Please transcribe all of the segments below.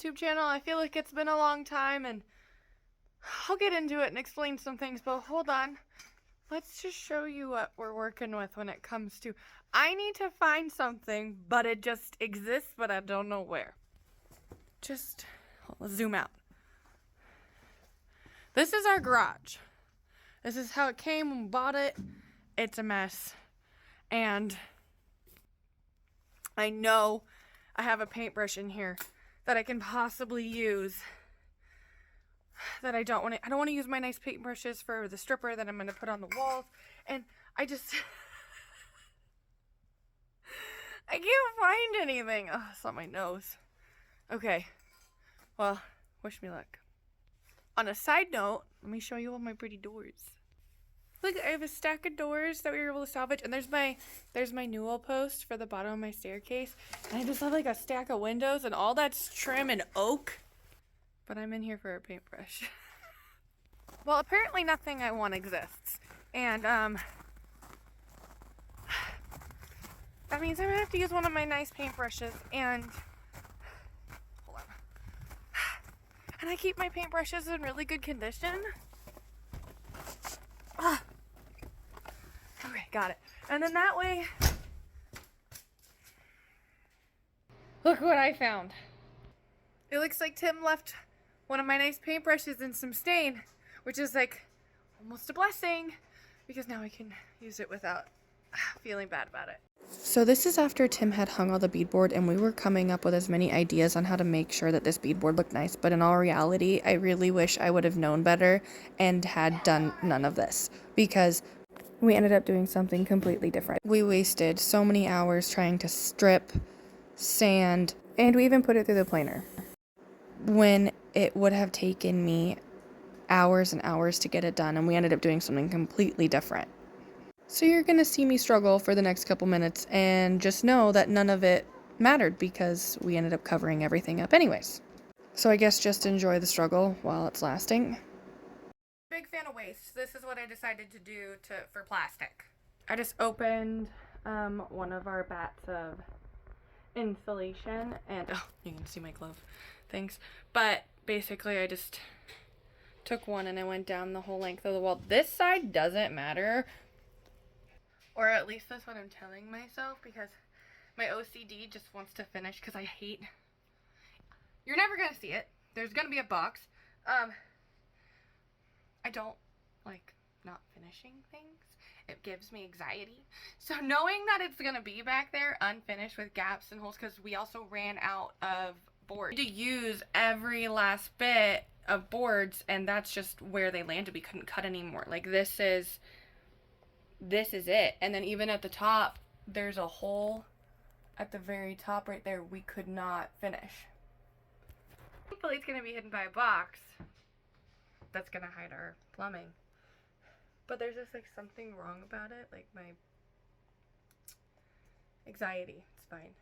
YouTube channel. I feel like it's been a long time, and I'll get into it and explain some things, but hold on. Let's just show you what we're working with when it comes to, I need to find something, but it just exists, but I don't know where. Just, let's zoom out. This is our garage. This is how it came when we bought it. It's a mess. And I know I have a paintbrush in here that I can possibly use that I don't want to use my nice paintbrushes for the stripper that I'm going to put on the walls. And I just, I can't find anything. Oh, it's on my nose. Okay. Well, wish me luck. On a side note, let me show you all my pretty doors. Look, I have a stack of doors that we were able to salvage, and there's my newel post for the bottom of my staircase. And I just have like a stack of windows, and all that's trim and oak. But I'm in here for a paintbrush. Well, apparently nothing I want exists. And that means I'm gonna have to use one of my nice paintbrushes, and hold on. And I keep my paintbrushes in really good condition. Okay, got it. And then that way, look what I found. It looks like Tim left one of my nice paintbrushes in some stain, which is like almost a blessing, because now I can use it without feeling bad about it. So this is after Tim had hung all the beadboard, and we were coming up with as many ideas on how to make sure that this beadboard looked nice, but in all reality, I really wish I would have known better and had done none of this, because we ended up doing something completely different. We wasted so many hours trying to strip, sand, and we even put it through the planer, when it would have taken me hours and hours to get it done, and we ended up doing something completely different. So you're gonna see me struggle for the next couple minutes, and just know that none of it mattered because we ended up covering everything up anyways. So I guess just enjoy the struggle while it's lasting. Big fan of waste. This is what I decided to do for plastic. I just opened one of our bats of insulation, and oh, you can see my glove. Thanks. But basically I just took one and I went down the whole length of the wall. This side doesn't matter. Or at least that's what I'm telling myself, because my OCD just wants to finish, because I hate... You're never going to see it. There's going to be a box. I don't like not finishing things. It gives me anxiety. So knowing that it's going to be back there unfinished with gaps and holes, because we also ran out of board to use every last bit of boards, and that's just where they landed. We couldn't cut anymore. Like this is it. And then even at the top, there's a hole at the very top right there we could not finish. Hopefully it's going to be hidden by a box that's going to hide our plumbing. But there's just like something wrong about it, like my anxiety. It's fine.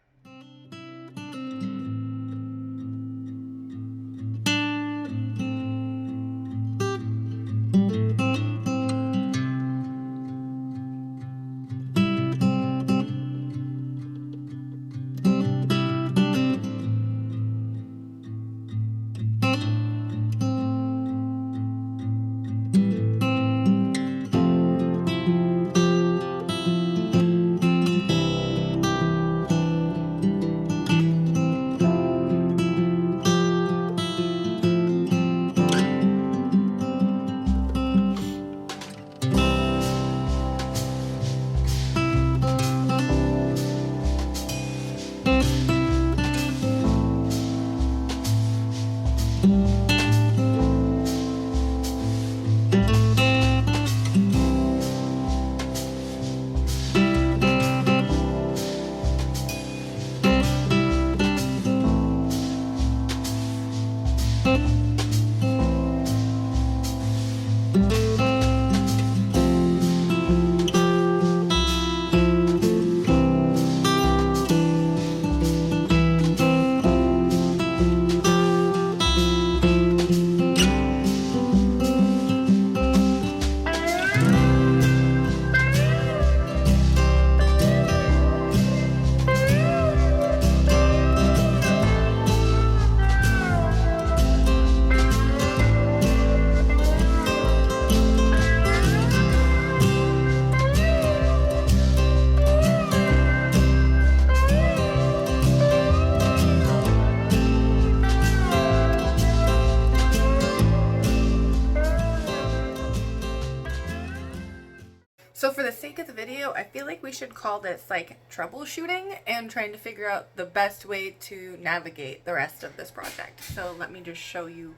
So for the sake of the video, I feel like we should call this like troubleshooting and trying to figure out the best way to navigate the rest of this project. So let me just show you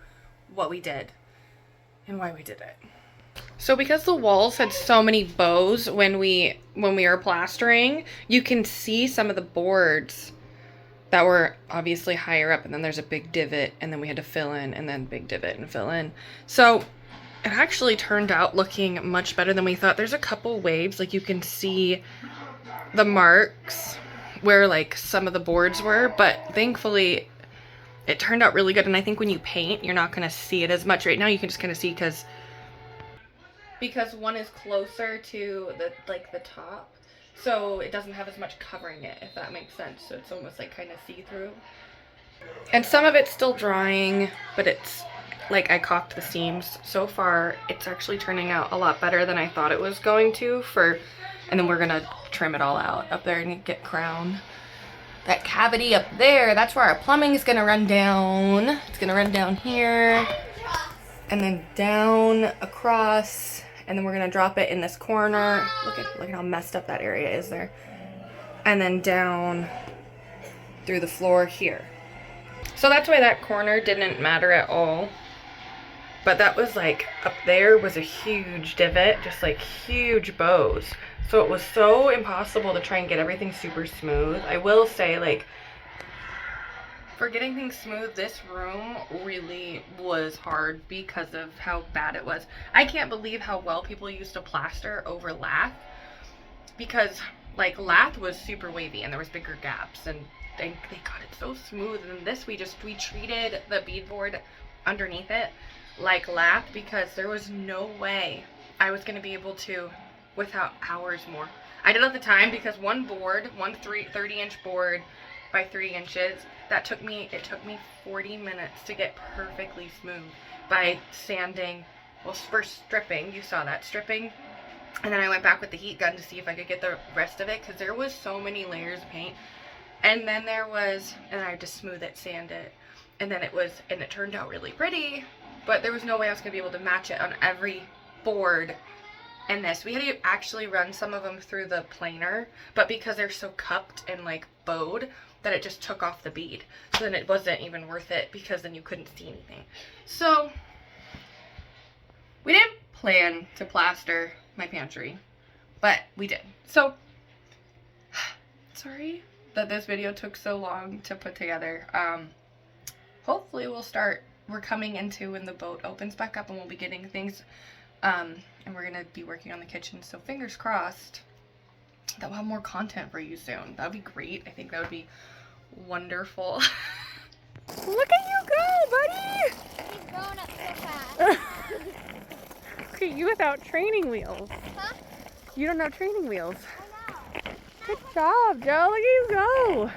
what we did and why we did it. So because the walls had so many bows when we were plastering, you can see some of the boards that were obviously higher up, and then there's a big divot, and then we had to fill in, and then big divot and fill in. So it actually turned out looking much better than we thought. There's a couple waves, like you can see the marks where like some of the boards were, but thankfully it turned out really good. And I think when you paint, you're not gonna see it as much. Right now you can just kind of see because one is closer to the top, so it doesn't have as much covering it, if that makes sense. So it's almost like kind of see-through. And some of it's still drying, but it's like I caulked the seams. So far, it's actually turning out a lot better than I thought it was going to and then we're gonna trim it all out up there and get crown. That cavity up there, that's where our plumbing is gonna run down. It's gonna run down here and then down across, and then we're gonna drop it in this corner. Look at how messed up that area is there. And then down through the floor here. So that's why that corner didn't matter at all. But that was like, up there was a huge divot, just like huge bows. So it was so impossible to try and get everything super smooth. I will say, like, for getting things smooth, this room really was hard because of how bad it was. I can't believe how well people used to plaster over lath, because like lath was super wavy and there was bigger gaps, and they got it so smooth. And this we treated the beadboard underneath it like lath, because there was no way I was going to be able to without hours more. I did at the time because one 30-inch board by 3 inches, it took me 40 minutes to get perfectly smooth by sanding, well, first stripping, you saw that, stripping, and then I went back with the heat gun to see if I could get the rest of it, because there was so many layers of paint. And then and I had to smooth it, sand it, and then it turned out really pretty, but there was no way I was going to be able to match it on every board. And we had to actually run some of them through the planer, but because they're so cupped and like bowed, that it just took off the bead. So then it wasn't even worth it, because then you couldn't see anything. So we didn't plan to plaster my pantry, but we did. So sorry that this video took so long to put together. Hopefully we're coming into when the boat opens back up, and we'll be getting things, and we're gonna be working on the kitchen, so fingers crossed that we'll have more content for you soon. That would be great. I think that would be wonderful. Look at you go, buddy! He's growing up so fast. Look at you without training wheels. Huh? You don't have training wheels. I know. Good job, Joe. Look at you go.